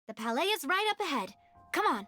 The palais is right up ahead. Come on.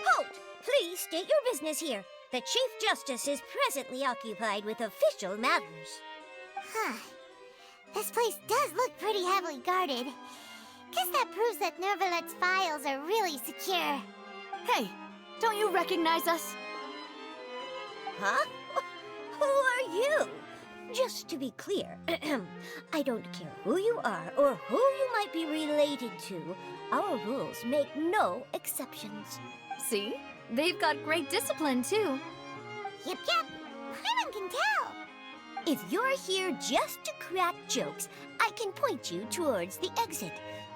Halt! Please state your business here. The Chief Justice is presently occupied with official matters. Huh. This place does look pretty heavily guarded. Guess that proves that Nervalet's files are really secure. Hey, don't you recognize us? Huh? Who are you? Just to be clear, I don't care who you are or who you might be related to. Our rules make no exceptions. See? They've got great discipline, too. Yep. Paimon can tell. If you're here just to crack jokes, I can point you towards the exit.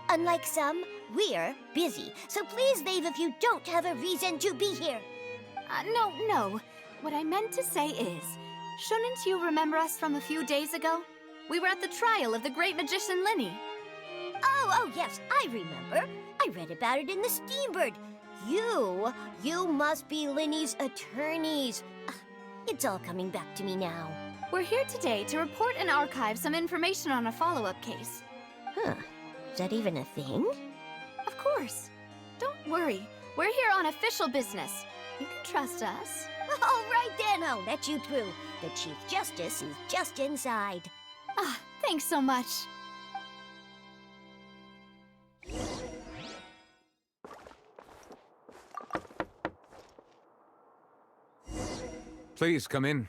Unlike some, we're busy, so please leave if you don't have a reason to be here. No. What I meant to say is, shouldn't you remember us from a few days ago? We were at the trial of the great magician Linny. Oh, yes, I remember. I read about it in the Steambird. You must be Linny's attorneys. It's all coming back to me now. We're here today to report and archive some information on a follow-up case. Huh. Is that even a thing? Of course. Don't worry. We're here on official business. You can trust us. All right then, I'll let you through. The Chief Justice is just inside. Thanks so much. Please come in.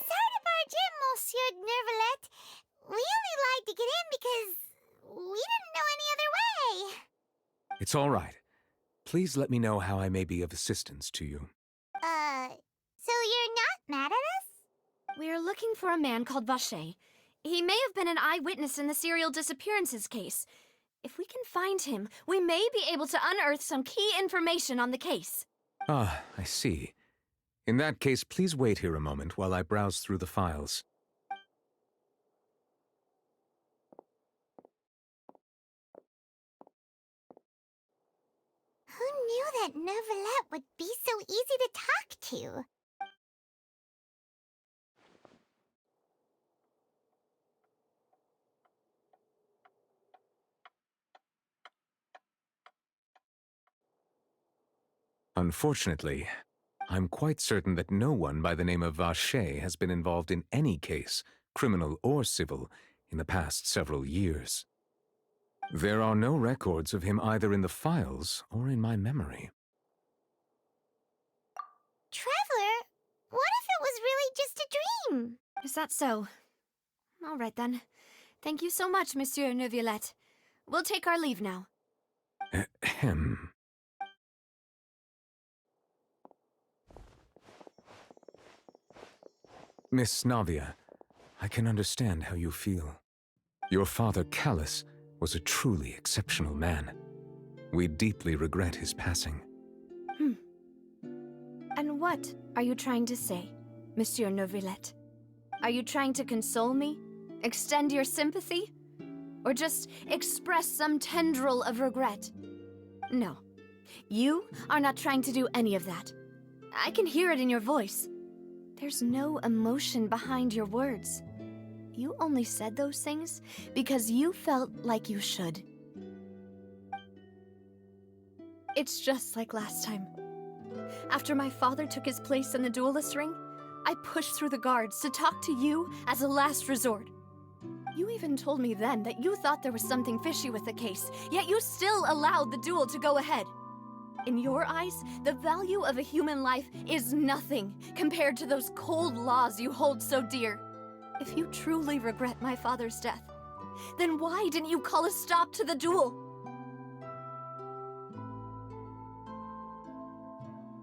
Sorry to barge in, Monsieur Nervalet. We only lied to get in because we didn't know any other way. It's all right. Please let me know how I may be of assistance to you. So you're not mad at us? We're looking for a man called Vacher. He may have been an eyewitness in the serial disappearances case. If we can find him, we may be able to unearth some key information on the case. Ah, I see. In that case, please wait here a moment while I browse through the files. Who knew that Nervalet would be so easy to talk to? Unfortunately, I'm quite certain that no one by the name of Vacher has been involved in any case, criminal or civil, in the past several years. There are no records of him either in the files or in my memory. Traveler, what if it was really just a dream? Is that so? All right then. Thank you so much, Monsieur Neuvillette. We'll take our leave now. Ahem. Miss Navia, I can understand how you feel. Your father, Callus, was a truly exceptional man. We deeply regret his passing. And what are you trying to say, Monsieur Neuvillette? Are you trying to console me? Extend your sympathy? Or just express some tendril of regret? No. You are not trying to do any of that. I can hear it in your voice. There's no emotion behind your words. You only said those things because you felt like you should. It's just like last time. After my father took his place in the duelist ring, I pushed through the guards to talk to you as a last resort. You even told me then that you thought there was something fishy with the case, yet you still allowed the duel to go ahead. In your eyes, the value of a human life is nothing compared to those cold laws you hold so dear. If you truly regret my father's death, then why didn't you call a stop to the duel?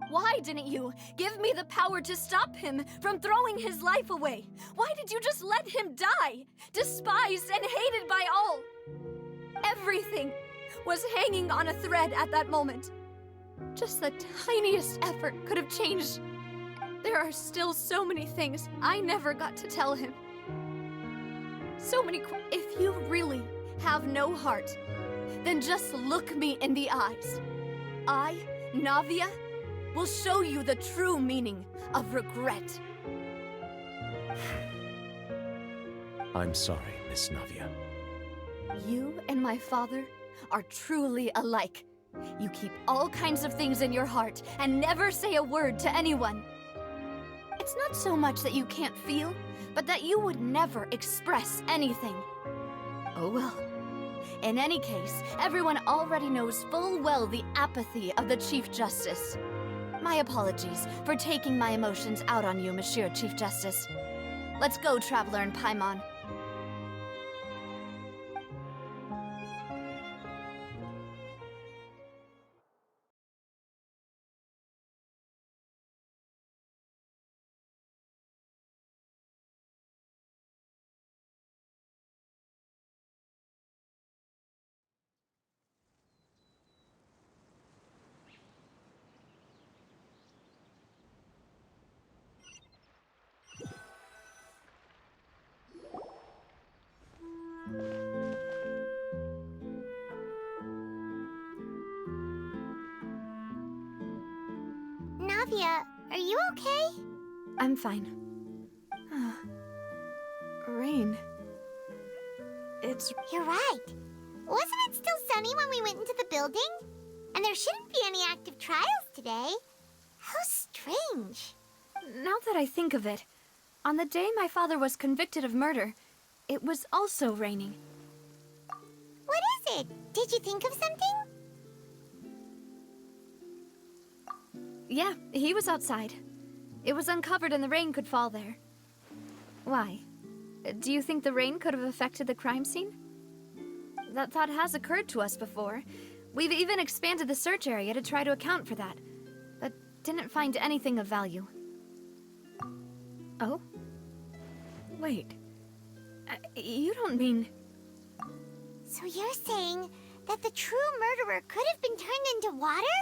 Why didn't you give me the power to stop him from throwing his life away? Why did you just let him die, despised and hated by all? Everything was hanging on a thread at that moment. Just the tiniest effort could have changed. There are still so many things I never got to tell him. So many If you really have no heart, then just look me in the eyes. I, Navia, will show you the true meaning of regret. I'm sorry, Miss Navia. You and my father are truly alike. You keep all kinds of things in your heart and never say a word to anyone. It's not so much that you can't feel, but that you would never express anything. Oh well. In any case, everyone already knows full well the apathy of the Chief Justice. My apologies for taking my emotions out on you, Monsieur Chief Justice. Let's go, Traveler and Paimon. Navia, are you okay? I'm fine. Rain. You're right. Wasn't it still sunny when we went into the building? And there shouldn't be any active trials today. How strange. Now that I think of it, on the day my father was convicted of murder, it was also raining. What is it? Did you think of something? Yeah, he was outside. It was uncovered and the rain could fall there. Why? Do you think the rain could have affected the crime scene? That thought has occurred to us before. We've even expanded the search area to try to account for that, but didn't find anything of value. Oh? Wait. You don't mean... So you're saying that the true murderer could have been turned into water?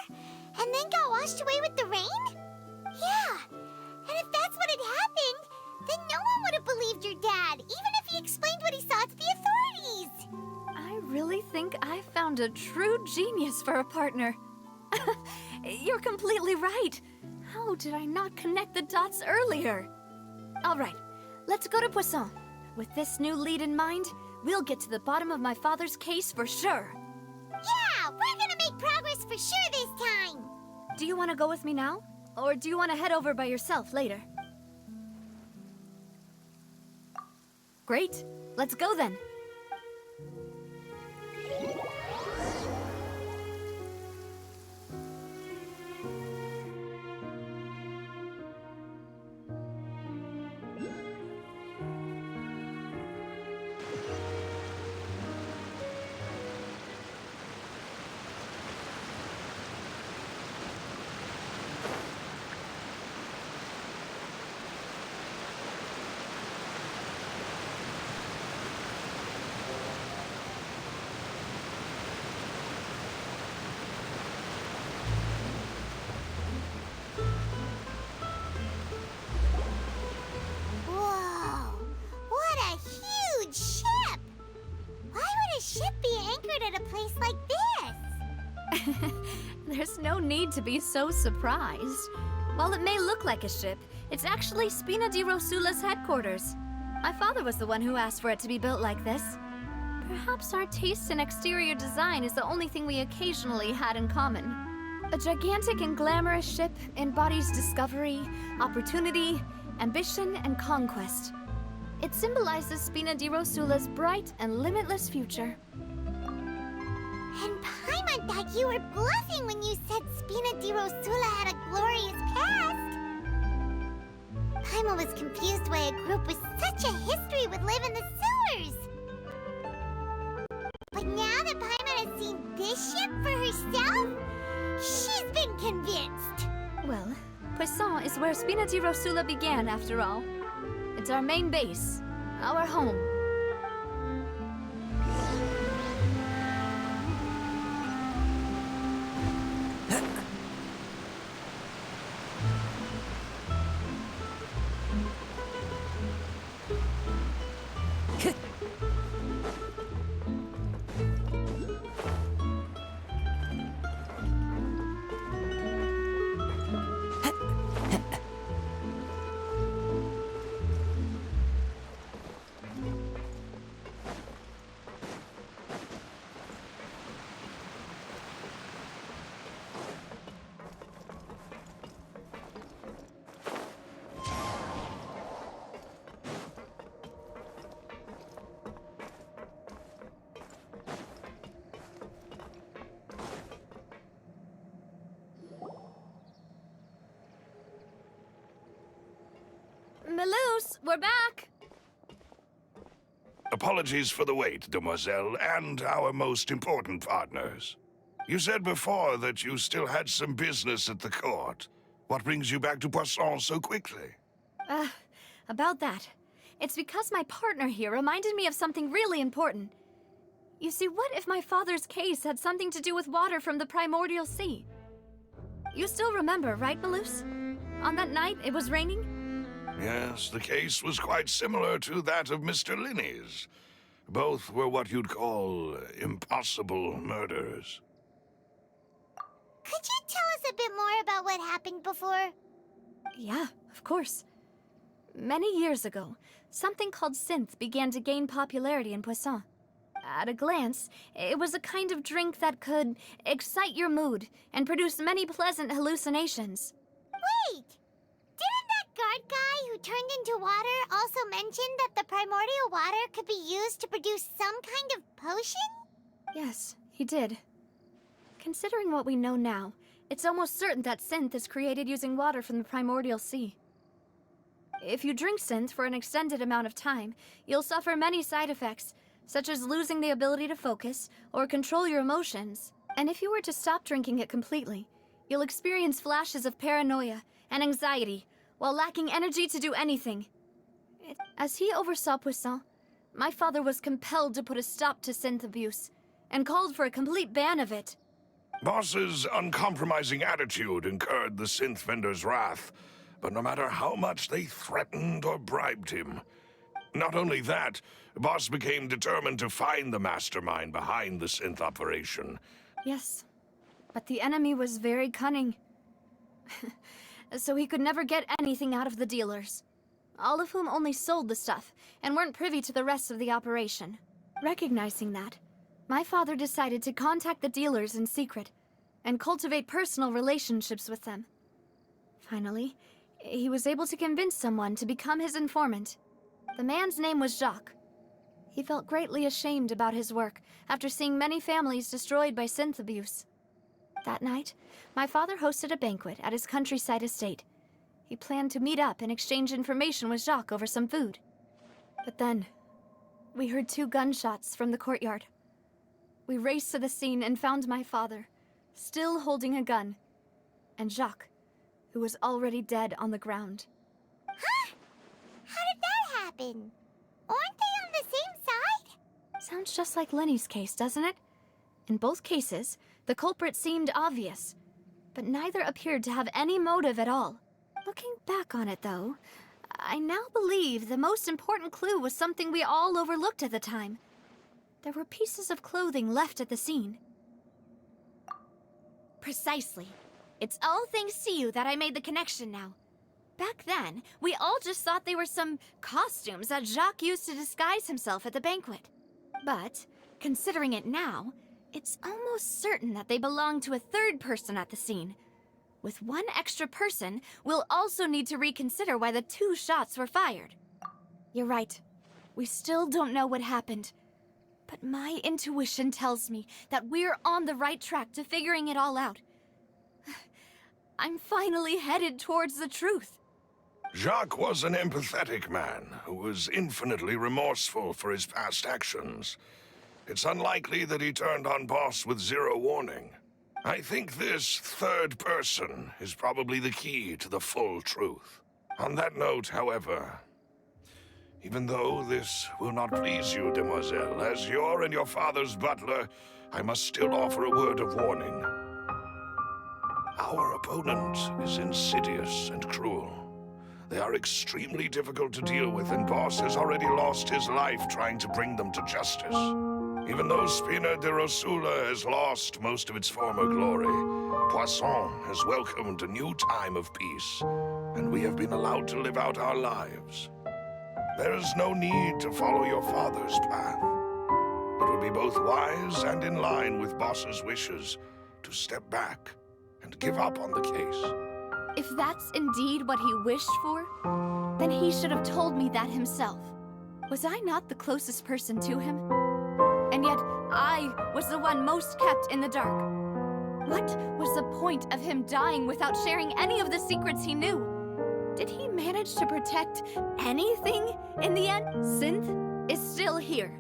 And then got washed away with the rain? Yeah. And if that's what had happened, then no one would have believed your dad, even if he explained what he saw to the authorities. I really think I found a true genius for a partner. You're completely right. How did I not connect the dots earlier? All right, let's go to Poisson. With this new lead in mind, we'll get to the bottom of my father's case for sure. Yeah, we're gonna make progress for sure this time. Do you want to go with me now? Or do you want to head over by yourself later? Great. Let's go then. at a place like this? There's no need to be so surprised. While it may look like a ship, it's actually Spina di Rosula's headquarters. My father was the one who asked for it to be built like this. Perhaps our taste in exterior design is the only thing we occasionally had in common. A gigantic and glamorous ship embodies discovery, opportunity, ambition, and conquest. It symbolizes Spina di Rosula's bright and limitless future. And Paimon thought you were bluffing when you said Spina di Rosula had a glorious past. Paimon was confused why a group with such a history would live in the sewers. But now that Paimon has seen this ship for herself, she's been convinced. Well, Poisson is where Spina di Rosula began, after all. It's our main base, our home. Melus, we're back! Apologies for the wait, demoiselle, and our most important partners. You said before that you still had some business at the court. What brings you back to Poisson so quickly? About that. It's because my partner here reminded me of something really important. You see, what if my father's case had something to do with water from the primordial sea? You still remember, right, Melus? On that night, it was raining? Yes, the case was quite similar to that of Mr. Linney's. Both were what you'd call impossible murders. Could you tell us a bit more about what happened before? Yeah, of course. Many years ago, something called synth began to gain popularity in Poisson. At a glance, it was a kind of drink that could excite your mood and produce many pleasant hallucinations. Wait! Didn't that guard guy who turned into water also mention that the primordial water could be used to produce some kind of potion? Yes, he did. Considering what we know now, it's almost certain that synth is created using water from the primordial sea. If you drink synth for an extended amount of time, you'll suffer many side effects, such as losing the ability to focus or control your emotions. And if you were to stop drinking it completely, you'll experience flashes of paranoia and anxiety while lacking energy to do anything. As he oversaw Poisson, my father was compelled to put a stop to synth abuse and called for a complete ban of it. Boss's uncompromising attitude incurred the synth vendor's wrath, but no matter how much they threatened or bribed him. Not only that, Boss became determined to find the mastermind behind the synth operation. Yes, but the enemy was very cunning. So he could never get anything out of the dealers, all of whom only sold the stuff and weren't privy to the rest of the operation. Recognizing that, my father decided to contact the dealers in secret and cultivate personal relationships with them. Finally, he was able to convince someone to become his informant. The man's name was Jacques. He felt greatly ashamed about his work after seeing many families destroyed by synth abuse. That night, my father hosted a banquet at his countryside estate. He planned to meet up and exchange information with Jacques over some food. But then, we heard 2 gunshots from the courtyard. We raced to the scene and found my father, still holding a gun, and Jacques, who was already dead on the ground. Huh? How did that happen? Aren't they on the same side? Sounds just like Lenny's case, doesn't it? In both cases, the culprit seemed obvious, but neither appeared to have any motive at all. Looking back on it, though, I now believe the most important clue was something we all overlooked at the time. There were pieces of clothing left at the scene. Precisely. It's all thanks to you that I made the connection now. Back then, we all just thought they were some costumes that Jacques used to disguise himself at the banquet. But, considering it now, it's almost certain that they belong to a third person at the scene. With one extra person, we'll also need to reconsider why the 2 shots were fired. You're right. We still don't know what happened. But my intuition tells me that we're on the right track to figuring it all out. I'm finally headed towards the truth. Jacques was an empathetic man who was infinitely remorseful for his past actions. It's unlikely that he turned on Boss with zero warning. I think this third person is probably the key to the full truth. On that note, however, even though this will not please you, demoiselle, as your and your father's butler, I must still offer a word of warning. Our opponent is insidious and cruel. They are extremely difficult to deal with, and Boss has already lost his life trying to bring them to justice. Even though Spina de Rosula has lost most of its former glory, Poisson has welcomed a new time of peace, and we have been allowed to live out our lives. There is no need to follow your father's path. It would be both wise and in line with Boss's wishes to step back and give up on the case. If that's indeed what he wished for, then he should have told me that himself. Was I not the closest person to him? And yet, I was the one most kept in the dark. What was the point of him dying without sharing any of the secrets he knew? Did he manage to protect anything in the end? Synth is still here.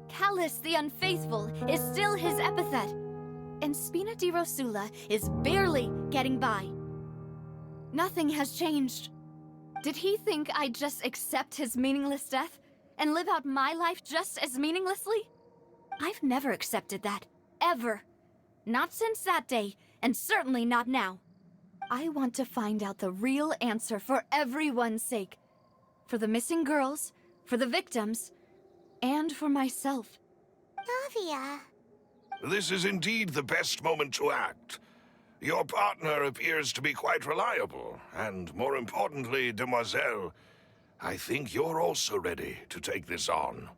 Callus the Unfaithful is still his epithet. And Spina di Rosula is barely getting by. Nothing has changed. Did he think I'd just accept his meaningless death and live out my life just as meaninglessly? I've never accepted that. Ever. Not since that day, and certainly not now. I want to find out the real answer for everyone's sake. For the missing girls, for the victims, and for myself. Navia. This is indeed the best moment to act. Your partner appears to be quite reliable, and more importantly, demoiselle, I think you're also ready to take this on.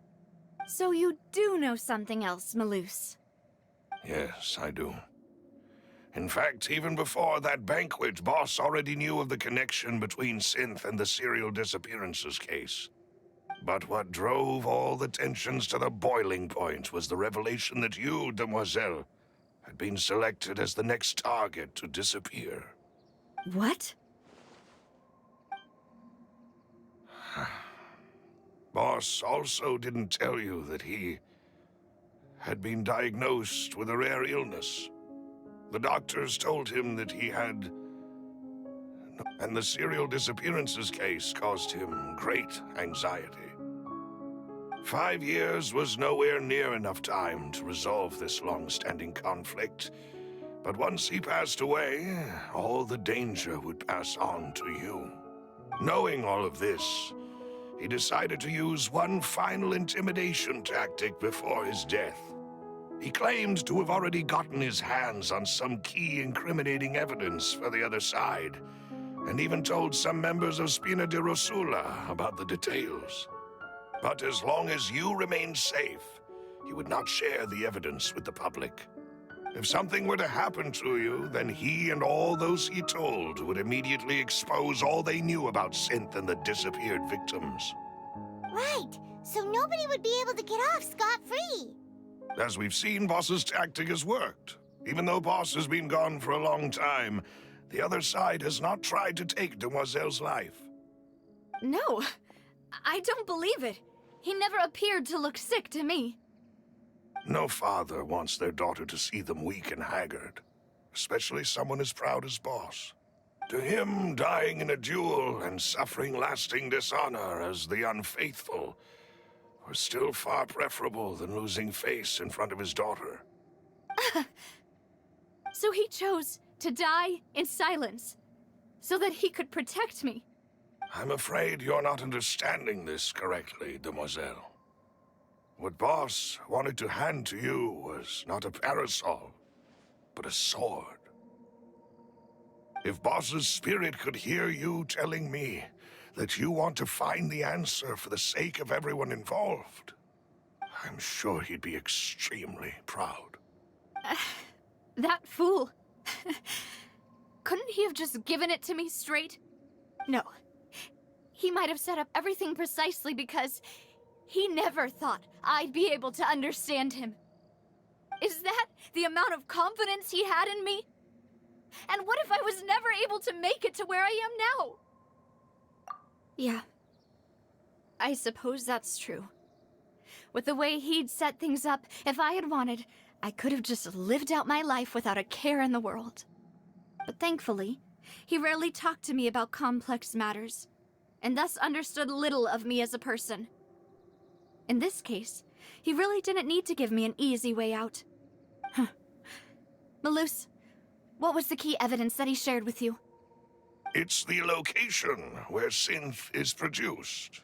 So you do know something else, Maloose? Yes, I do. In fact, even before that banquet, Boss already knew of the connection between Synth and the serial disappearances case. But what drove all the tensions to the boiling point was the revelation that you, demoiselle, had been selected as the next target to disappear. What? Boss also didn't tell you that he had been diagnosed with a rare illness. The doctors told him that he had... And the serial disappearances case caused him great anxiety. 5 years was nowhere near enough time to resolve this long-standing conflict. But once he passed away, all the danger would pass on to you. Knowing all of this, he decided to use one final intimidation tactic before his death. He claimed to have already gotten his hands on some key incriminating evidence for the other side, and even told some members of Spina di Rosula about the details. But as long as you remained safe, he would not share the evidence with the public. If something were to happen to you, then he and all those he told would immediately expose all they knew about Synth and the disappeared victims. Right, so nobody would be able to get off scot-free. As we've seen, Boss's tactic has worked. Even though Boss has been gone for a long time, the other side has not tried to take Demoiselle's life. No, I don't believe it. He never appeared to look sick to me. No father wants their daughter to see them weak and haggard, especially someone as proud as Boss. To him, dying in a duel and suffering lasting dishonor as the unfaithful were still far preferable than losing face in front of his daughter. So he chose to die in silence, so that he could protect me. I'm afraid you're not understanding this correctly, demoiselle. What Boss wanted to hand to you was not a parasol, but a sword. If Boss's spirit could hear you telling me that you want to find the answer for the sake of everyone involved, I'm sure he'd be extremely proud. That fool. Couldn't he have just given it to me straight? No. He might have set up everything precisely because he never thought I'd be able to understand him. Is that the amount of confidence he had in me? And what if I was never able to make it to where I am now? Yeah. I suppose that's true. With the way he'd set things up, if I had wanted, I could have just lived out my life without a care in the world. But thankfully, he rarely talked to me about complex matters, and thus understood little of me as a person. In this case, he really didn't need to give me an easy way out. Huh. Malus, what was the key evidence that he shared with you? It's the location where synth is produced.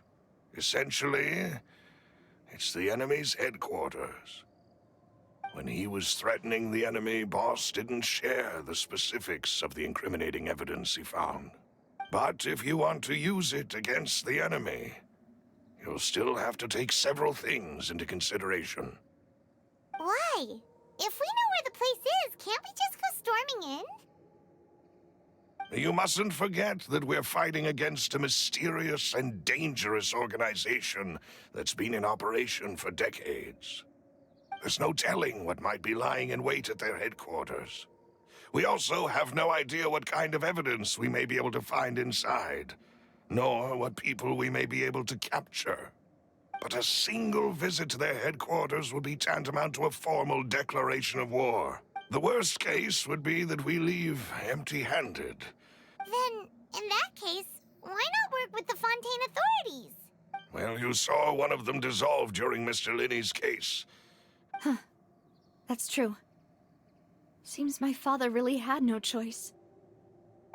Essentially, it's the enemy's headquarters. When he was threatening the enemy, Boss didn't share the specifics of the incriminating evidence he found. But if you want to use it against the enemy, you'll still have to take several things into consideration. Why? If we know where the place is, can't we just go storming in? You mustn't forget that we're fighting against a mysterious and dangerous organization that's been in operation for decades. There's no telling what might be lying in wait at their headquarters. We also have no idea what kind of evidence we may be able to find inside, nor what people we may be able to capture. But a single visit to their headquarters would be tantamount to a formal declaration of war. The worst case would be that we leave empty-handed. Then, in that case, why not work with the Fontaine authorities? Well, you saw one of them dissolve during Mr. Linney's case. Huh. That's true. Seems my father really had no choice.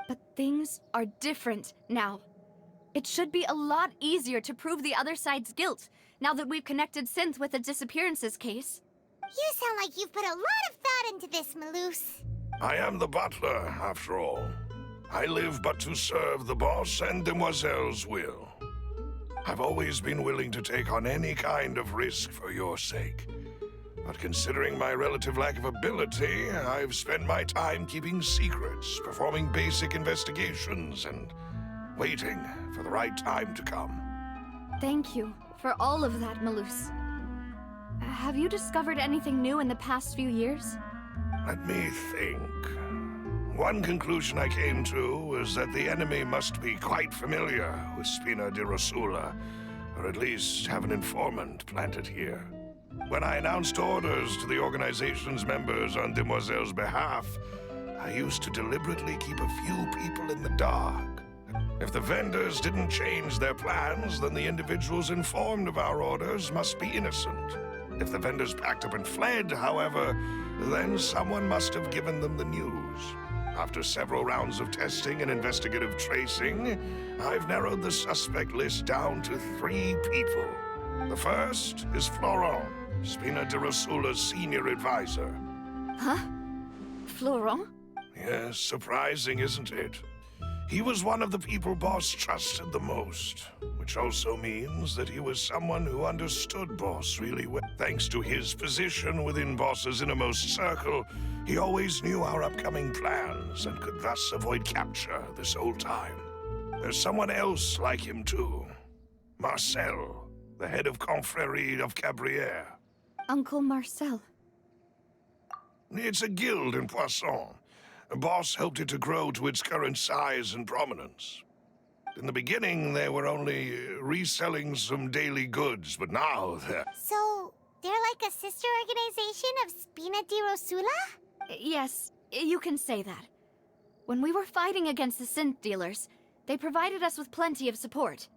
But things are different now. It should be a lot easier to prove the other side's guilt, now that we've connected Synth with the disappearances case. You sound like you've put a lot of thought into this, Malus. I am the butler, after all. I live but to serve the boss and Demoiselle's will. I've always been willing to take on any kind of risk for your sake. But considering my relative lack of ability, I've spent my time keeping secrets, performing basic investigations, and waiting for the right time to come. Thank you for all of that, Malus. Have you discovered anything new in the past few years? Let me think. One conclusion I came to was that the enemy must be quite familiar with Spina di Rosula, or at least have an informant planted here. When I announced orders to the organization's members on Demoiselle's behalf, I used to deliberately keep a few people in the dark. If the vendors didn't change their plans, then the individuals informed of our orders must be innocent. If the vendors packed up and fled, however, then someone must have given them the news. After several rounds of testing and investigative tracing, I've narrowed the suspect list down to 3 people. The first is Florent, Spina di Rosula's senior advisor. Huh? Florent? Yes, surprising, isn't it? He was one of the people Boss trusted the most, which also means that he was someone who understood Boss really well. Thanks to his position within Boss's innermost circle, he always knew our upcoming plans and could thus avoid capture this whole time. There's someone else like him too. Marcel, the head of Confrérie of Cabrières. Uncle Marcel. It's a guild in Poisson. Boss helped it to grow to its current size and prominence. In the beginning, they were only reselling some daily goods, but now they're... So, they're like a sister organization of Spina di Rosula? Yes, you can say that. When we were fighting against the synth dealers, they provided us with plenty of support.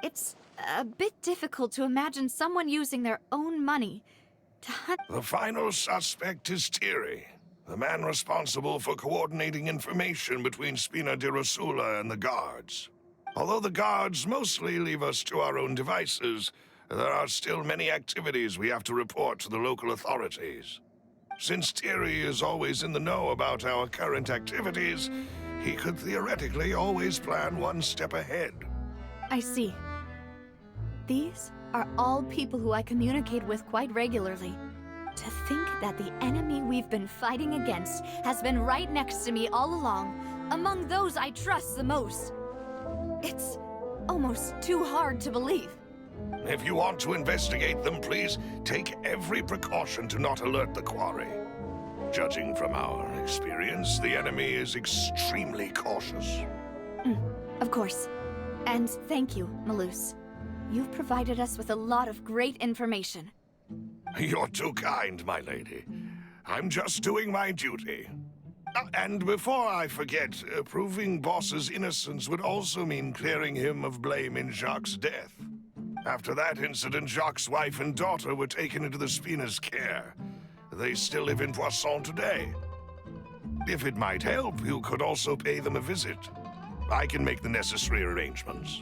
It's a bit difficult to imagine someone using their own money to hunt... The final suspect is Thierry, the man responsible for coordinating information between Spina di Rosula and the guards. Although the guards mostly leave us to our own devices, there are still many activities we have to report to the local authorities. Since Thierry is always in the know about our current activities, he could theoretically always plan one step ahead. I see. These are all people who I communicate with quite regularly. To think that the enemy we've been fighting against has been right next to me all along, among those I trust the most. It's almost too hard to believe. If you want to investigate them, please take every precaution to not alert the quarry. Judging from our experience, the enemy is extremely cautious. Of course. And thank you, Malus. You've provided us with a lot of great information. You're too kind, my lady. I'm just doing my duty. And before I forget, proving Boss's innocence would also mean clearing him of blame in Jacques' death. After that incident, Jacques' wife and daughter were taken into the Spina's care. They still live in Poisson today. If it might help, you could also pay them a visit. I can make the necessary arrangements.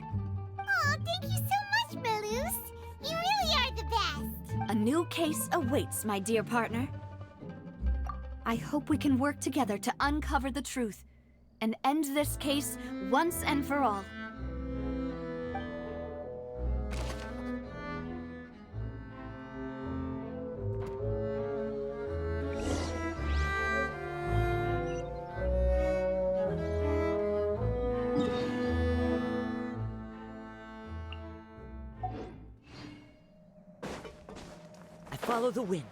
Oh, thank you so much, Malus. You really are the best. A new case awaits, my dear partner. I hope we can work together to uncover the truth and end this case once and for all. I follow the wind.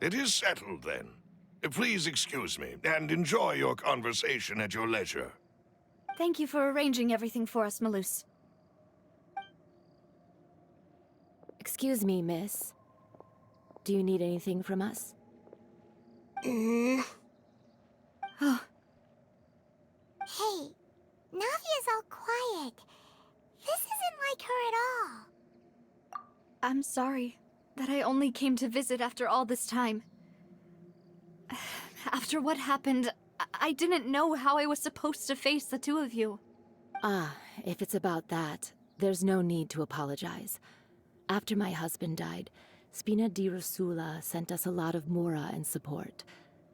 It is settled, then. Please excuse me, and enjoy your conversation at your leisure. Thank you for arranging everything for us, Malus. Excuse me, miss. Do you need anything from us? Oh, Hey, Navia's all quiet. This isn't like her at all. I'm sorry that I only came to visit after all this time. After what happened, I didn't know how I was supposed to face the two of you. Ah, if it's about that, there's no need to apologize. After my husband died, Spina di Rosula sent us a lot of mora and support.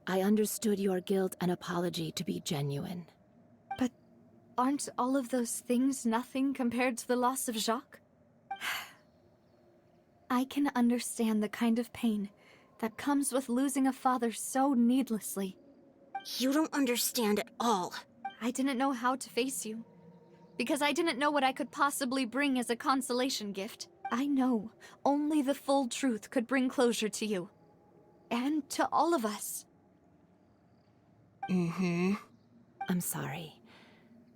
I understood your guilt and apology to be genuine. But aren't all of those things nothing compared to the loss of Jacques? I can understand the kind of pain that comes with losing a father so needlessly. You don't understand at all. I didn't know how to face you, because I didn't know what I could possibly bring as a consolation gift. I know only the full truth could bring closure to you, and to all of us. I'm sorry.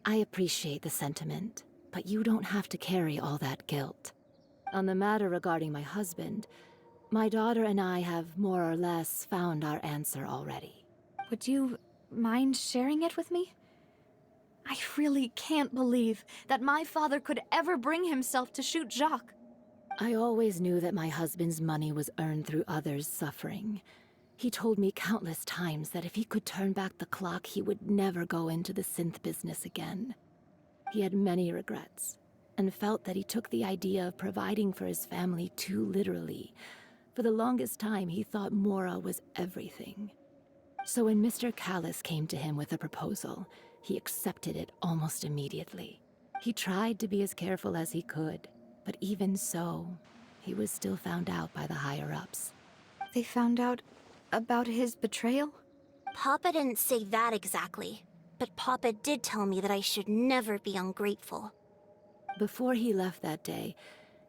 I appreciate the sentiment, but you don't have to carry all that guilt. On the matter regarding my husband, my daughter and I have more or less found our answer already. Would you mind sharing it with me? I really can't believe that my father could ever bring himself to shoot Jacques. I always knew that my husband's money was earned through others' suffering. He told me countless times that if he could turn back the clock, he would never go into the synth business again. He had many regrets, and felt that he took the idea of providing for his family too literally. For the longest time, he thought Mora was everything. So when Mr. Callis came to him with a proposal, he accepted it almost immediately. He tried to be as careful as he could, but even so, he was still found out by the higher-ups. They found out about his betrayal? Papa didn't say that exactly, but Papa did tell me that I should never be ungrateful. Before he left that day,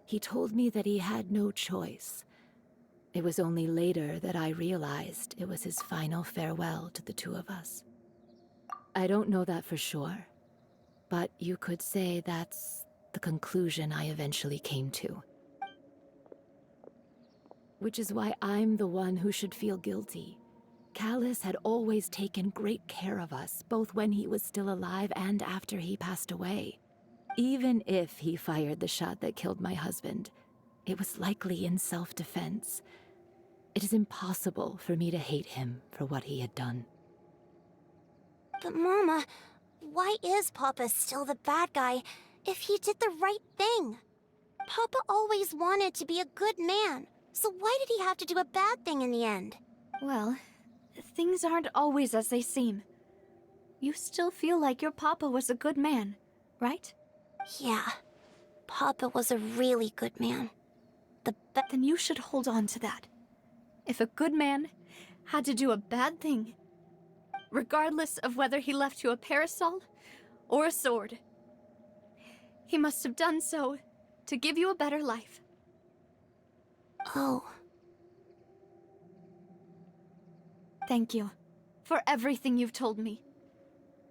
he told me that he had no choice. It was only later that I realized it was his final farewell to the two of us. I don't know that for sure, but you could say that's the conclusion I eventually came to. Which is why I'm the one who should feel guilty. Callis had always taken great care of us, both when he was still alive and after he passed away. Even if he fired the shot that killed my husband, it was likely in self-defense. It is impossible for me to hate him for what he had done. But Mama, why is Papa still the bad guy if he did the right thing? Papa always wanted to be a good man, so why did he have to do a bad thing in the end? Well, things aren't always as they seem. You still feel like your papa was a good man, right? Yeah, Papa was a really good man. Then you should hold on to that. If a good man had to do a bad thing, regardless of whether he left you a parasol or a sword, he must have done so to give you a better life. Oh. Thank you for everything you've told me.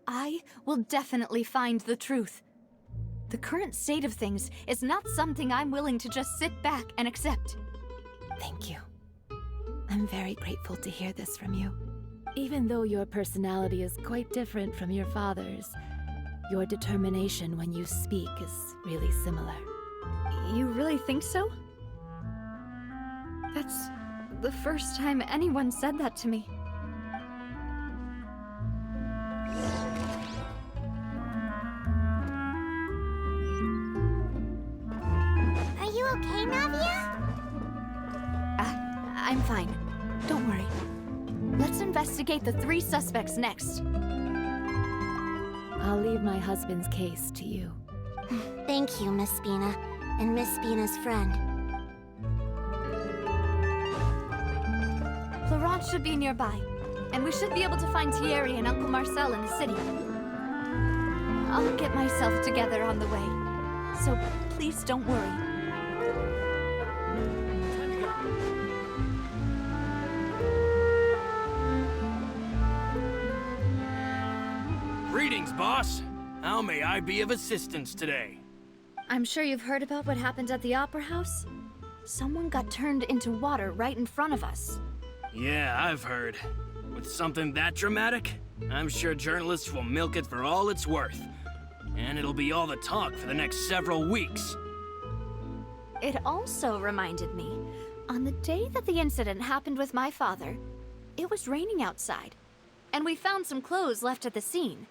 I will definitely find the truth. The current state of things is not something I'm willing to just sit back and accept. Thank you. I'm very grateful to hear this from you. Even though your personality is quite different from your father's, your determination when you speak is really similar. You really think so? That's the first time anyone said that to me. Are you okay, Navia? I'm fine. Don't worry. Let's investigate the 3 suspects next. I'll leave my husband's case to you. Thank you, Miss Spina, and Miss Spina's friend. Florent should be nearby, and we should be able to find Thierry and Uncle Marcel in the city. I'll get myself together on the way, so please don't worry. Greetings, boss. How may I be of assistance today? I'm sure you've heard about what happened at the Opera House. Someone got turned into water right in front of us. Yeah, I've heard. With something that dramatic, I'm sure journalists will milk it for all it's worth. And it'll be all the talk for the next several weeks. It also reminded me, on the day that the incident happened with my father, it was raining outside, and we found some clothes left at the scene.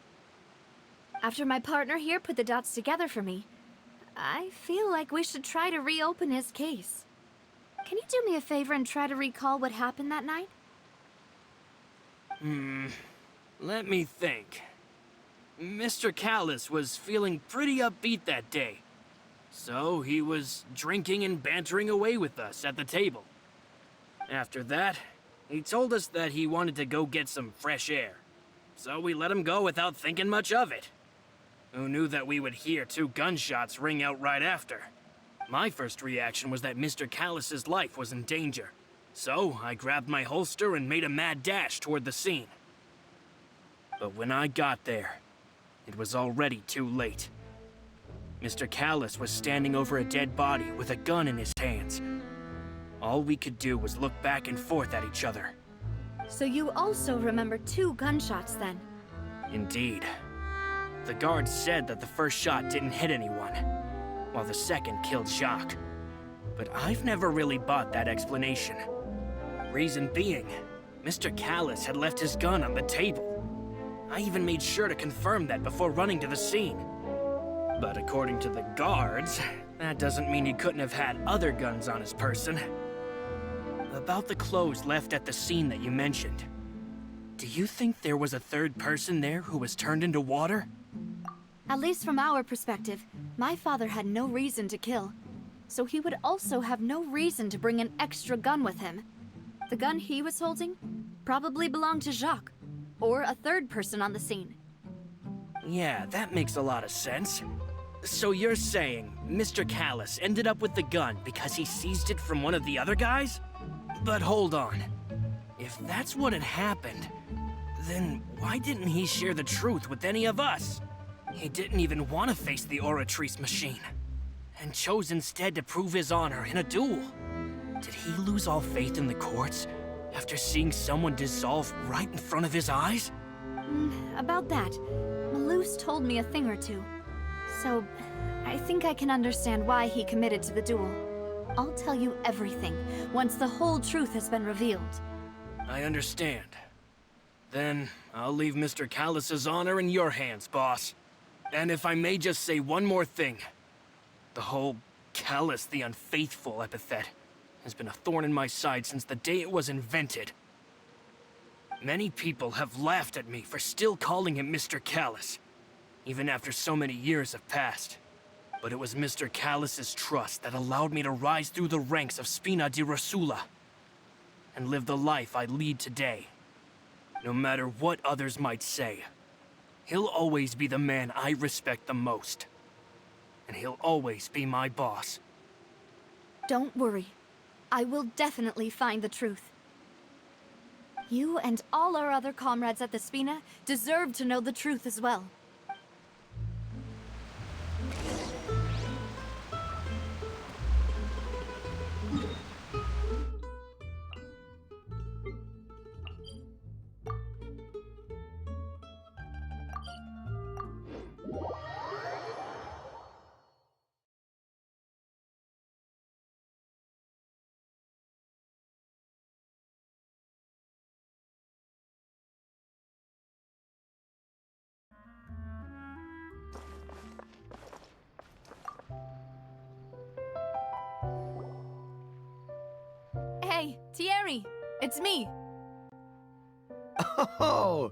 After my partner here put the dots together for me, I feel like we should try to reopen his case. Can you do me a favor and try to recall what happened that night? Let me think. Mr. Callis was feeling pretty upbeat that day. So he was drinking and bantering away with us at the table. After that, he told us that he wanted to go get some fresh air. So we let him go without thinking much of it. Who knew that we would hear 2 gunshots ring out right after? My first reaction was that Mr. Callis's life was in danger. So I grabbed my holster and made a mad dash toward the scene. But when I got there, it was already too late. Mr. Callis was standing over a dead body with a gun in his hands. All we could do was look back and forth at each other. So you also remember 2 gunshots then? Indeed. The guard said that the first shot didn't hit anyone, while the second killed Jacques. But I've never really bought that explanation. Reason being, Mr. Callis had left his gun on the table. I even made sure to confirm that before running to the scene. But according to the guards, that doesn't mean he couldn't have had other guns on his person. About the clothes left at the scene that you mentioned, do you think there was a third person there who was turned into water? At least from our perspective, my father had no reason to kill. So he would also have no reason to bring an extra gun with him. The gun he was holding probably belonged to Jacques, or a third person on the scene. Yeah, that makes a lot of sense. So you're saying Mr. Callis ended up with the gun because he seized it from one of the other guys? But hold on. If that's what had happened, then why didn't he share the truth with any of us? He didn't even want to face the Oratrice machine, and chose instead to prove his honor in a duel. Did he lose all faith in the courts after seeing someone dissolve right in front of his eyes? About that, Malus told me a thing or two. So, I think I can understand why he committed to the duel. I'll tell you everything once the whole truth has been revealed. I understand. Then, I'll leave Mr. Callis's honor in your hands, boss. And if I may just say one more thing. The whole Callis the Unfaithful epithet has been a thorn in my side since the day it was invented. Many people have laughed at me for still calling him Mr. Callis, even after so many years have passed. But it was Mr. Callis's trust that allowed me to rise through the ranks of Spina di Rosula. and live the life I lead today. No matter what others might say, he'll always be the man I respect the most. And he'll always be my boss. Don't worry. I will definitely find the truth. You and all our other comrades at the Spina deserve to know the truth as well. Hey, Thierry! It's me! Oh,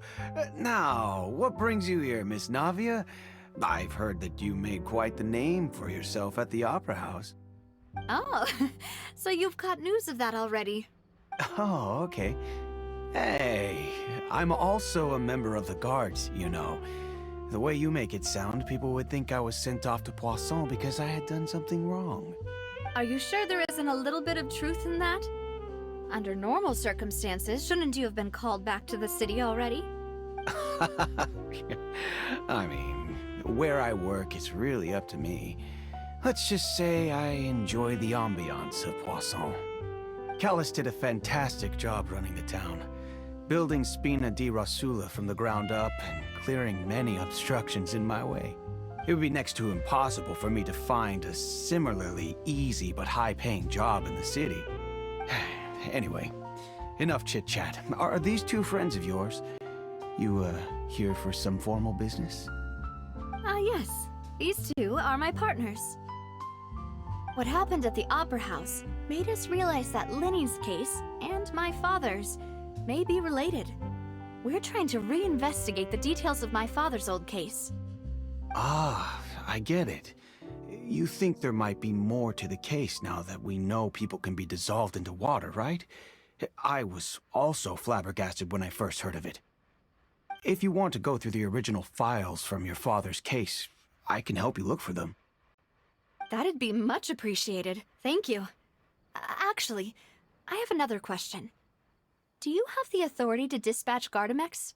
now, what brings you here, Miss Navia? I've heard that you made quite the name for yourself at the Opera House. Oh, so you've caught news of that already. Oh, okay. Hey, I'm also a member of the Guards, you know. The way you make it sound, people would think I was sent off to Poisson because I had done something wrong. Are you sure there isn't a little bit of truth in that? Under normal circumstances, shouldn't you have been called back to the city already? I mean, where I work is really up to me. Let's just say I enjoy the ambiance of Poisson. Callis did a fantastic job running the town, building Spina di Rosula from the ground up and clearing many obstructions in my way. It would be next to impossible for me to find a similarly easy but high-paying job in the city. Anyway, enough chit-chat. Are these two friends of yours? You, here for some formal business? Yes. These two are my partners. What happened at the Opera House made us realize that Linny's case and my father's may be related. We're trying to reinvestigate the details of my father's old case. Ah, I get it. You think there might be more to the case now that we know people can be dissolved into water, right? I was also flabbergasted when I first heard of it. If you want to go through the original files from your father's case, I can help you look for them. That'd be much appreciated. Thank you. Actually, I have another question. Do you have the authority to dispatch Gardamex?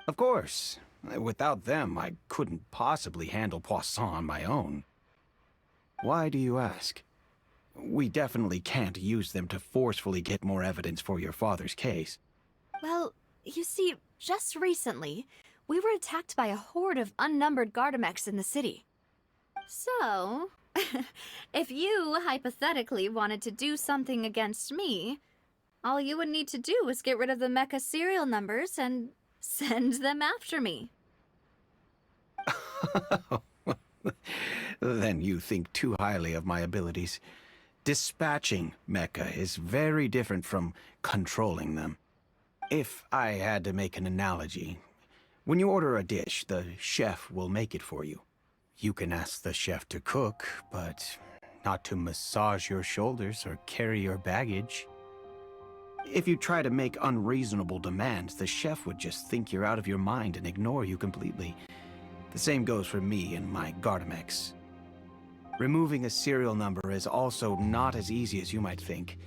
Of course. Without them, I couldn't possibly handle Poisson on my own. Why do you ask? We definitely can't use them to forcefully get more evidence for your father's case. Well, you see, just recently, we were attacked by a horde of unnumbered Gardamex in the city. So, if you hypothetically wanted to do something against me, all you would need to do is get rid of the mecha serial numbers and send them after me. Then you think too highly of my abilities. Dispatching mecha is very different from controlling them. If I had to make an analogy, when you order a dish, the chef will make it for you. You can ask the chef to cook, but not to massage your shoulders or carry your baggage. If you try to make unreasonable demands, the chef would just think you're out of your mind and ignore you completely. The same goes for me and my Gardamex. Removing a serial number is also not as easy as you might think.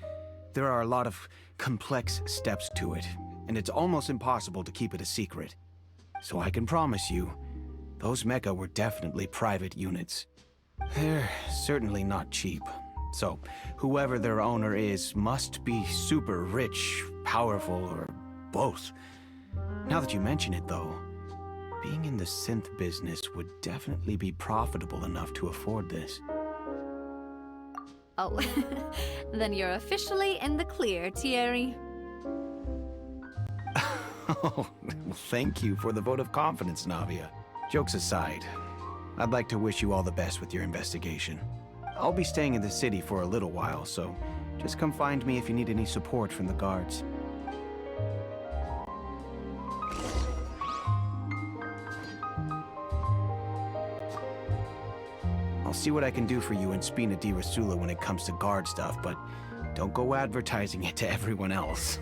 There are a lot of complex steps to it, and it's almost impossible to keep it a secret. So I can promise you, those mecha were definitely private units. They're certainly not cheap. So, whoever their owner is must be super rich, powerful, or both. Now that you mention it, though, being in the synth business would definitely be profitable enough to afford this. Oh, then you're officially in the clear, Thierry. Oh, thank you for the vote of confidence, Navia. Jokes aside, I'd like to wish you all the best with your investigation. I'll be staying in the city for a little while, so just come find me if you need any support from the guards. I'll see what I can do for you in Spina di Rosula when it comes to guard stuff, but Don't go advertising it to everyone else.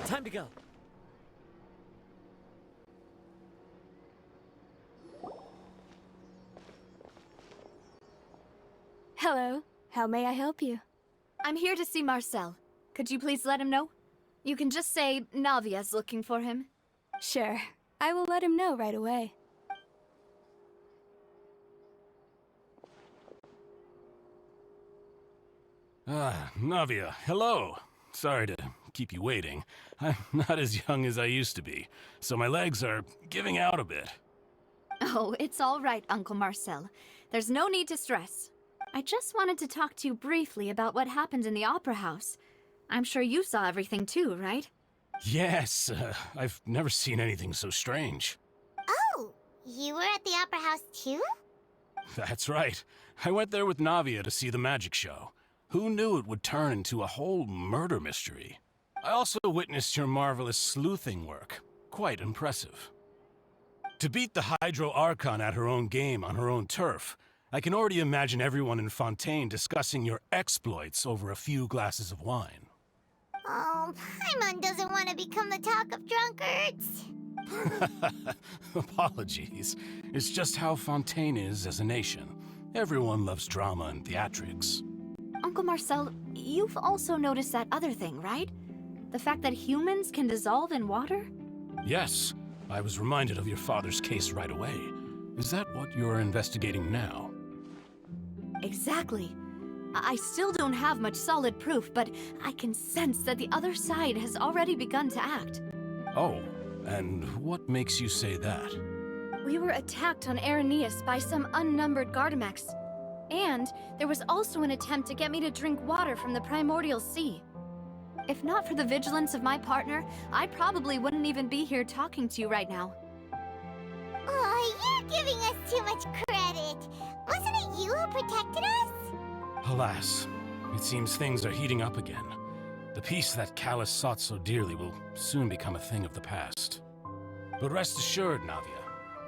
Time to go. Hello. How may I help you? I'm here to see Marcel. Could you please let him know? You can just say Navia's looking for him. Sure. I will let him know right away. Navia, hello. Sorry to keep you waiting. I'm not as young as I used to be, so my legs are giving out a bit. Oh, it's all right, Uncle Marcel. There's no need to stress. I just wanted to talk to you briefly about what happened in the Opera House. I'm sure you saw everything too, right? Yes, I've never seen anything so strange. Oh, you were at the Opera House too? That's right. I went there with Navia to see the magic show. Who knew it would turn into a whole murder mystery? I also witnessed your marvelous sleuthing work. Quite impressive. To beat the Hydro Archon at her own game on her own turf, I can already imagine everyone in Fontaine discussing your exploits over a few glasses of wine. Oh, Paimon doesn't want to become the talk of drunkards. Apologies. It's just how Fontaine is as a nation. Everyone loves drama and theatrics. Uncle Marcel, you've also noticed that other thing, right? The fact that humans can dissolve in water? Yes, I was reminded of your father's case right away. Is that what you're investigating now? Exactly. I still don't have much solid proof, but I can sense that the other side has already begun to act. Oh, and what makes you say that? We were attacked on Araneus by some unnumbered Gardamex. And there was also an attempt to get me to drink water from the primordial sea. If not for the vigilance of my partner, I probably wouldn't even be here talking to you right now. Oh, you're giving us too much credit. Wasn't it you who protected us? Alas, it seems things are heating up again. The peace that Callus sought so dearly will soon become a thing of the past. But rest assured, Navia,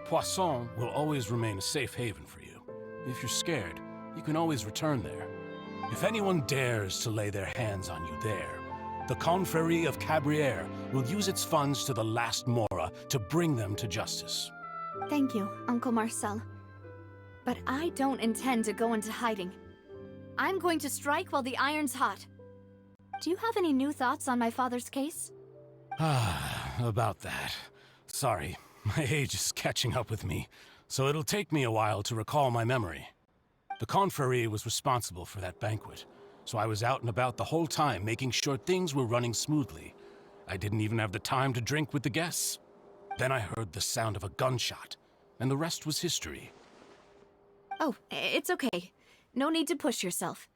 Poisson will always remain a safe haven for you. If you're scared, you can always return there. If anyone dares to lay their hands on you there, the Confrérie of Cabrières will use its funds to the last Mora to bring them to justice. Thank you, Uncle Marcel. But I don't intend to go into hiding. I'm going to strike while the iron's hot. Do you have any new thoughts on my father's case? About that. Sorry, my age is catching up with me, so it'll take me a while to recall my memory. The Confrérie was responsible for that banquet, so I was out and about the whole time making sure things were running smoothly. I didn't even have the time to drink with the guests. Then I heard the sound of a gunshot, and the rest was history. Oh, it's okay. No need to push yourself.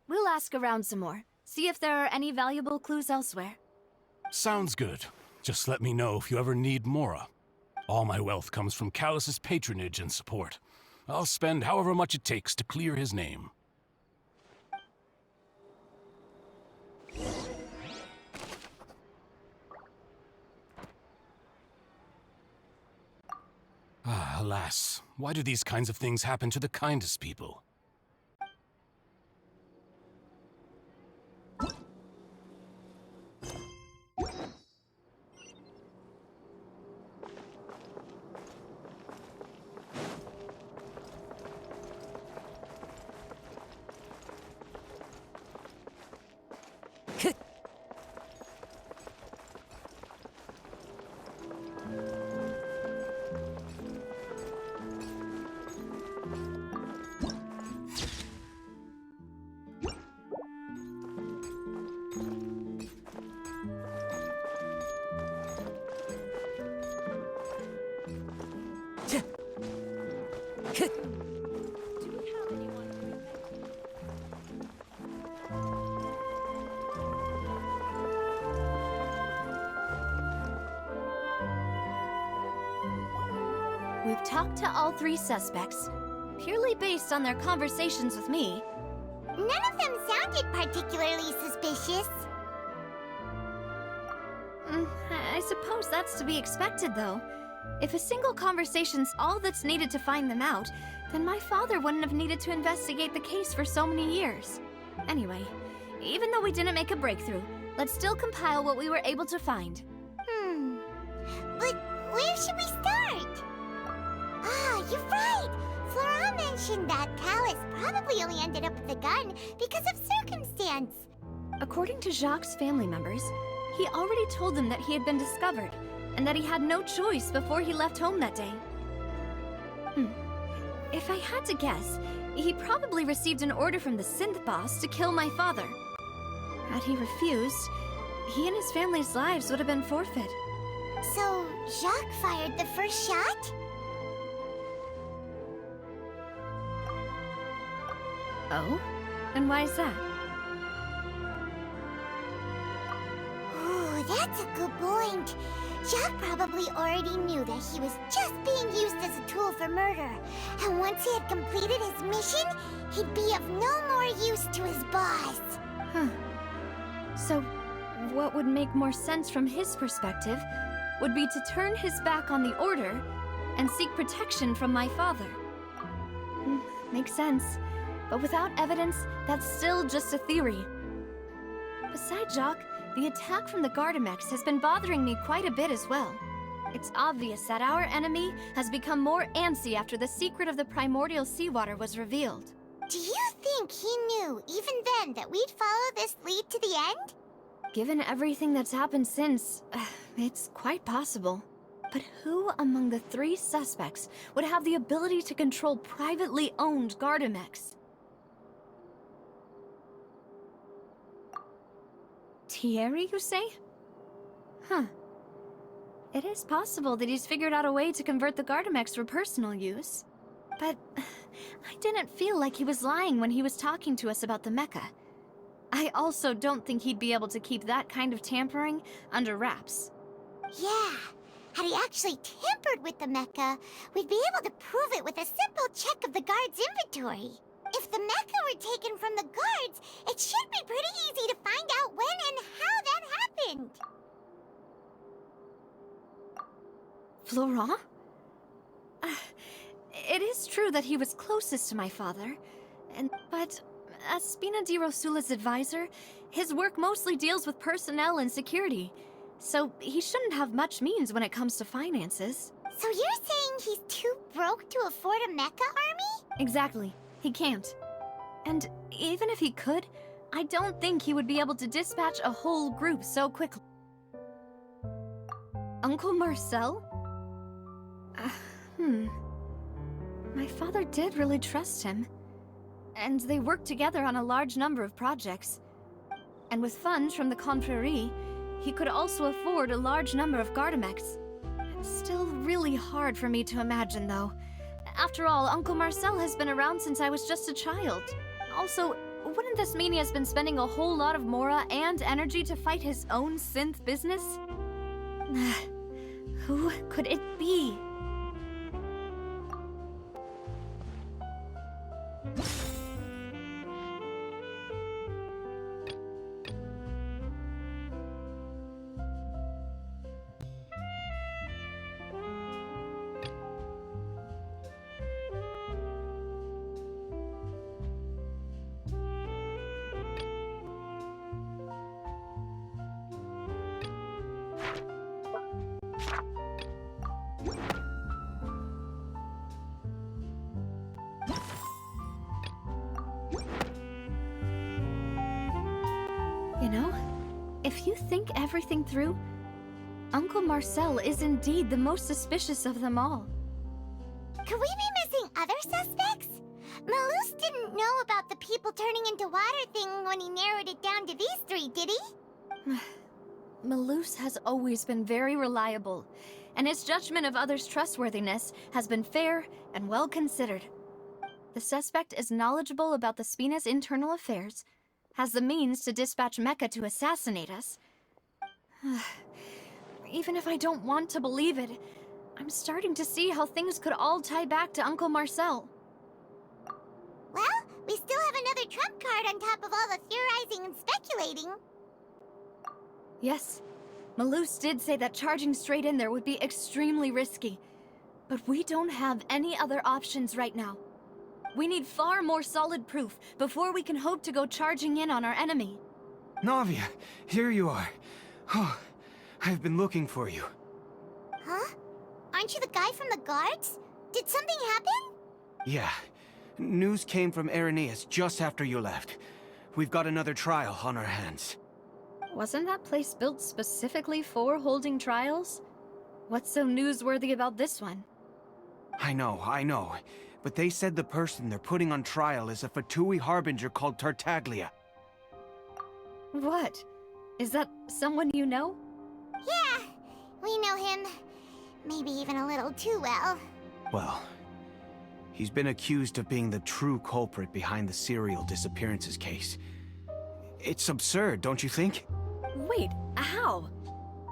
We'll ask around some more, see if there are any valuable clues elsewhere. Sounds good. Just let me know if you ever need Mora. All my wealth comes from Callus's patronage and support. I'll spend however much it takes to clear his name. Alas, why do these kinds of things happen to the kindest people? We've talked to all three suspects, purely based on their conversations with me. None of them sounded particularly suspicious. I suppose that's to be expected, though. If a single conversation's all that's needed to find them out, then my father wouldn't have needed to investigate the case for so many years. Anyway, even though we didn't make a breakthrough, let's still compile what we were able to find. But where should we start? Ah, you're right! Flora mentioned that Callus probably only ended up with the gun because of circumstance. According to Jacques' family members, he already told them that he had been discovered, and that he had no choice before he left home that day. If I had to guess, he probably received an order from the synth boss to kill my father. Had he refused, he and his family's lives would have been forfeit. So, Jacques fired the first shot? Oh? And why is that? Ooh, that's a good point. Jacques probably already knew that he was just being used as a tool for murder. And once he had completed his mission, he'd be of no more use to his boss. So, what would make more sense from his perspective would be to turn his back on the order and seek protection from my father. Makes sense. But without evidence, that's still just a theory. Besides Jacques, the attack from the Gardamex has been bothering me quite a bit as well. It's obvious that our enemy has become more antsy after the secret of the primordial seawater was revealed. Do you think he knew, even then, that we'd follow this lead to the end? Given everything that's happened since, it's quite possible. But who among the three suspects would have the ability to control privately owned Gardamex? Thierry, you say? It is possible that he's figured out a way to convert the Gardamex for personal use. But I didn't feel like he was lying when he was talking to us about the mecha. I also don't think he'd be able to keep that kind of tampering under wraps. Yeah. Had he actually tampered with the mecha, we'd be able to prove it with a simple check of the guard's inventory. If the mecha were taken from the guards, it should be pretty easy to find out when and how that happened. Florent? It is true that he was closest to my father, but as Spina di Rosula's advisor, his work mostly deals with personnel and security, so he shouldn't have much means when it comes to finances. So you're saying he's too broke to afford a mecha army? Exactly. He can't. And even if he could, I don't think he would be able to dispatch a whole group so quickly. Uncle Marcel? My father did really trust him. And they worked together on a large number of projects. And with funds from the Confrérie, he could also afford a large number of Gardamex. It's still really hard for me to imagine, though. After all, Uncle Marcel has been around since I was just a child. Also, wouldn't this mean he has been spending a whole lot of mora and energy to fight his own synth business? Who could it be? You know, if you think everything through, Uncle Marcel is indeed the most suspicious of them all. Could we be missing other suspects? Malus didn't know about the people turning into water thing when he narrowed it down to these three, did he? Malus has always been very reliable, and his judgment of others' trustworthiness has been fair and well considered. The suspect is knowledgeable about the Spina's internal affairs, has the means to dispatch Mecha to assassinate us. Even if I don't want to believe it, I'm starting to see how things could all tie back to Uncle Marcel. Well, we still have another trump card on top of all the theorizing and speculating. Yes, Malus did say that charging straight in there would be extremely risky. But we don't have any other options right now. We need far more solid proof before we can hope to go charging in on our enemy. Navia, here you are. Oh, I've been looking for you. Huh? Aren't you the guy from the guards? Did something happen? Yeah. News came from Irenaeus just after you left. We've got another trial on our hands. Wasn't that place built specifically for holding trials? What's so newsworthy about this one? I know. But they said the person they're putting on trial is a Fatui harbinger called Tartaglia. What? Is that someone you know? Yeah, we know him. Maybe even a little too well. Well, he's been accused of being the true culprit behind the serial disappearances case. It's absurd, don't you think? Wait, how?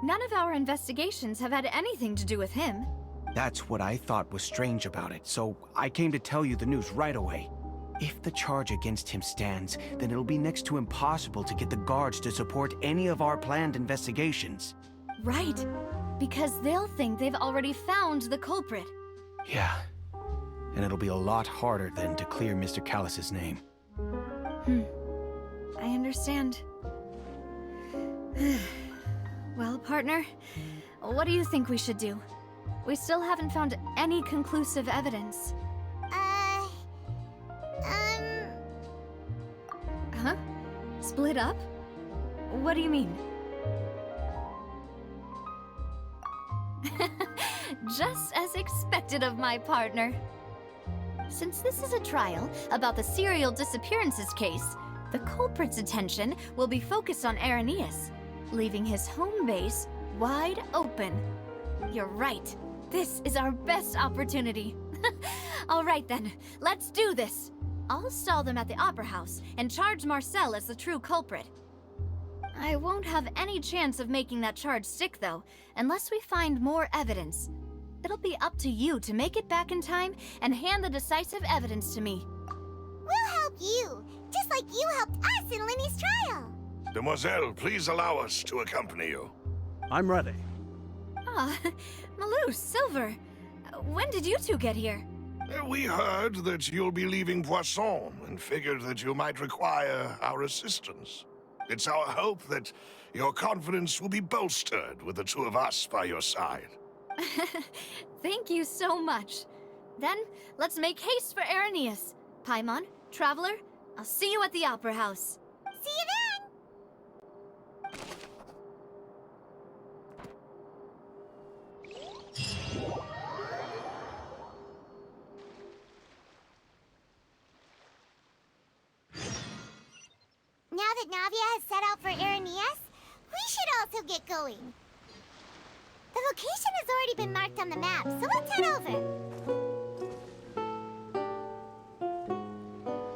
None of our investigations have had anything to do with him. That's what I thought was strange about it, so I came to tell you the news right away. If the charge against him stands, then it'll be next to impossible to get the guards to support any of our planned investigations. Right, because they'll think they've already found the culprit. Yeah, and it'll be a lot harder then to clear Mr. Callus's name. I understand. Well, partner, what do you think we should do? We still haven't found any conclusive evidence. Huh? Split up? What do you mean? Just as expected of my partner. Since this is a trial about the serial disappearances case, the culprit's attention will be focused on Irenaeus, leaving his home base wide open. You're right. This is our best opportunity. All right then, let's do this. I'll stall them at the Opera House and charge Marcel as the true culprit. I won't have any chance of making that charge stick, though, unless we find more evidence. It'll be up to you to make it back in time and hand the decisive evidence to me. We'll help you, just like you helped us in Linny's trial. Demoiselle, please allow us to accompany you. I'm ready. Ah, Malus, Silver. When did you two get here? We heard that you'll be leaving Poisson and figured that you might require our assistance. It's our hope that your confidence will be bolstered with the two of us by your side. Thank you so much. Then, let's make haste for Irenaeus. Paimon, Traveler, I'll see you at the Opera House. See you then! Now that Navia has set out for Irenaeus, we should also get going. The location has already been marked on the map, so let's head over.